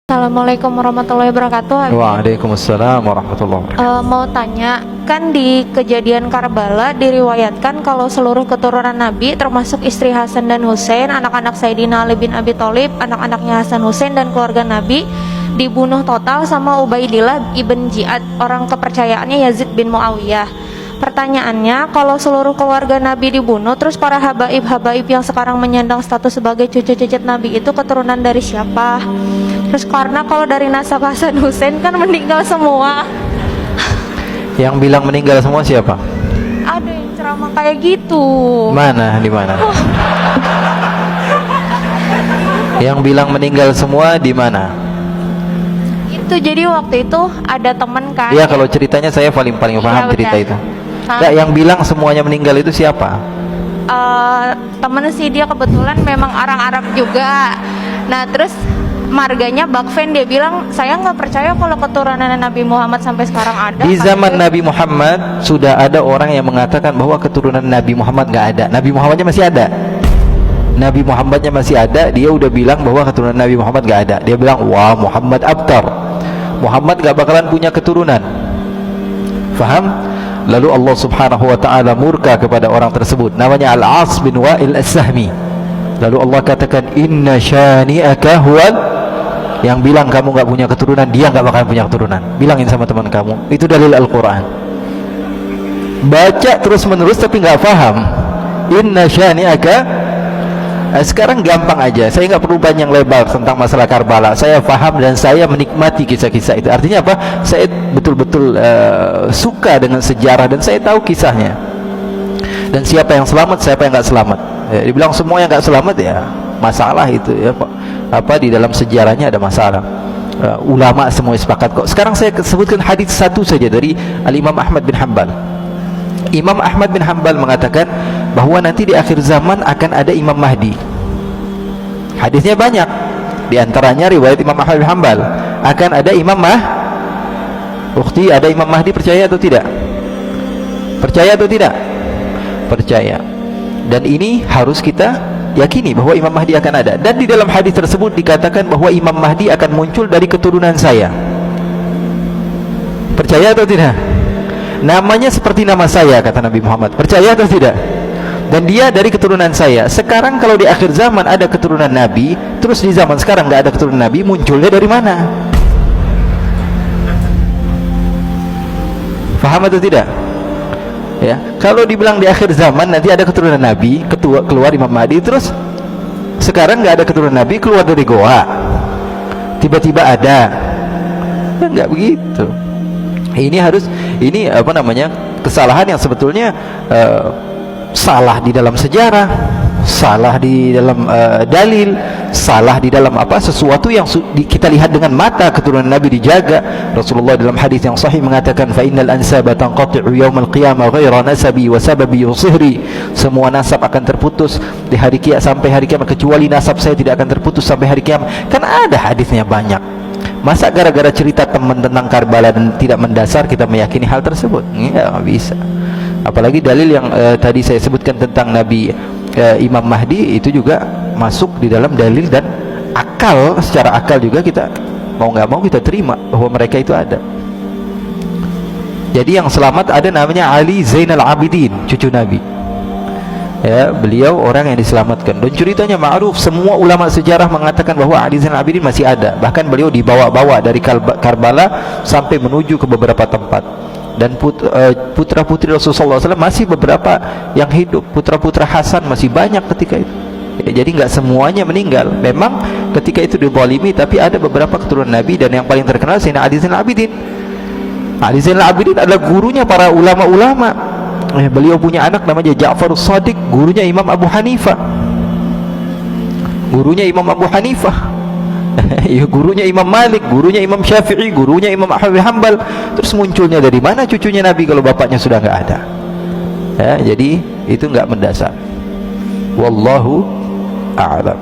Assalamualaikum warahmatullahi wabarakatuh. Waalaikumsalam warahmatullahi wabarakatuh. Mau tanya, kan di kejadian Karbala diriwayatkan kalau seluruh keturunan Nabi termasuk istri Hasan dan Husain, anak-anak Sayyidina Ali bin Abi Thalib, anak-anaknya Hasan Husain dan keluarga Nabi dibunuh total sama Ubaidillah ibn Ziyad, orang kepercayaannya Yazid bin Muawiyah. Pertanyaannya, kalau seluruh keluarga Nabi dibunuh, terus para habaib-habaib yang sekarang menyandang status sebagai cucu-cucu Nabi itu keturunan dari siapa? Terus karena kalau dari nasab Hasan Husain kan meninggal semua. Yang bilang meninggal semua siapa? Ada yang ceramah kayak gitu. Mana? Di mana? Yang bilang meninggal semua di mana? Itu jadi waktu itu ada teman kan. Iya, kalau ceritanya saya paling paham cerita itu. Enggak, yang bilang semuanya meninggal itu siapa? Temen sih, dia kebetulan memang orang Arab juga. Nah terus marganya Bakfen, dia bilang saya nggak percaya kalau keturunan Nabi Muhammad sampai sekarang ada. Di zaman Nabi Muhammad sudah ada orang yang mengatakan bahwa keturunan Nabi Muhammad nggak ada. Nabi Muhammadnya masih ada. Nabi Muhammadnya masih ada. Dia udah bilang bahwa keturunan Nabi Muhammad nggak ada. Dia bilang, wah, Muhammad abtar, Muhammad nggak bakalan punya keturunan. Faham? Lalu Allah subhanahu wa ta'ala murka kepada orang tersebut, namanya Al-As bin Wa'il As-Sahmi. Lalu Allah katakan, inna syani'aka huwal, yang bilang kamu gak punya keturunan, dia gak bakalan punya keturunan. Bilangin sama teman kamu, itu dalil Al-Quran. Baca terus menerus tapi gak paham. Inna syani'aka. Sekarang gampang aja, saya nggak perlu panjang lebar tentang masalah Karbala. Saya paham dan saya menikmati kisah-kisah itu. Artinya apa? Saya betul-betul suka dengan sejarah dan saya tahu kisahnya. Dan siapa yang selamat, siapa yang nggak selamat. Dibilang semua yang nggak selamat, ya masalah itu ya Pak. Apa di dalam sejarahnya ada masalah. Ulama semua sepakat kok. Sekarang saya sebutkan hadis satu saja dari Al-Imam Ahmad bin Hanbal. Imam Ahmad bin Hanbal mengatakan bahwa nanti di akhir zaman akan ada Imam Mahdi. Hadisnya banyak. Di antaranya riwayat Imam Ahmad bin Hanbal, akan ada Imam Ukhti, ada Imam Mahdi, percaya atau tidak? Percaya atau tidak? Percaya. Dan ini harus kita yakini bahwa Imam Mahdi akan ada. Dan di dalam hadis tersebut dikatakan bahwa Imam Mahdi akan muncul dari keturunan saya. Percaya atau tidak? Namanya seperti nama saya, kata Nabi Muhammad. Percaya atau tidak? Dan dia dari keturunan saya. Sekarang kalau di akhir zaman ada keturunan Nabi, terus di zaman sekarang nggak ada keturunan Nabi, munculnya dari mana? Paham atau tidak? Ya, kalau dibilang di akhir zaman nanti ada keturunan Nabi, keluar Imam Mahdi, terus sekarang nggak ada keturunan Nabi, keluar dari goa, tiba-tiba ada, ya, nggak begitu. Ini apa namanya, kesalahan yang sebetulnya salah di dalam sejarah, salah di dalam dalil, salah di dalam apa, sesuatu yang kita lihat dengan mata. Keturunan Nabi dijaga. Rasulullah dalam hadis yang sahih mengatakan, fa innal ansaba tanqati'u yaumal qiyamah ghaira nasabi wa sababi yusihri. Semua nasab akan terputus di hari kiamat, sampai hari kiamat, kecuali nasab saya tidak akan terputus sampai hari kiamat. Kan ada hadisnya banyak. Masa gara-gara cerita teman tentang Karbala dan tidak mendasar kita meyakini hal tersebut? Ya, nggak bisa. Apalagi dalil yang tadi saya sebutkan tentang Nabi Imam Mahdi itu juga masuk di dalam dalil, dan akal, secara akal juga kita mau nggak mau kita terima bahwa mereka itu ada. Jadi yang selamat ada namanya Ali Zainal Abidin, cucu Nabi. Ya, beliau orang yang diselamatkan. Dan ceritanya ma'ruf, semua ulama sejarah mengatakan bahwa Ali Zainal Abidin masih ada. Bahkan beliau dibawa-bawa dari Karbala sampai menuju ke beberapa tempat. Dan putra-putri Rasulullah SAW masih beberapa yang hidup. Putra-putra Hasan masih banyak ketika itu. Ya, jadi nggak semuanya meninggal. Memang ketika itu dizalimi, tapi ada beberapa keturunan Nabi, dan yang paling terkenal Sayyidina Ali Zainal Abidin. Ali Zainal Abidin adalah gurunya para ulama-ulama. Beliau punya anak namanya Ja'far As-Sadiq, gurunya Imam Abu Hanifah. Gurunya Imam Abu Hanifah. Gurunya Imam Malik, gurunya Imam Syafi'i, gurunya Imam Ahmad bin Hanbal. Terus munculnya dari mana cucunya Nabi kalau bapaknya sudah nggak ada? Ya, jadi itu nggak mendasar. Wallahu a'lam.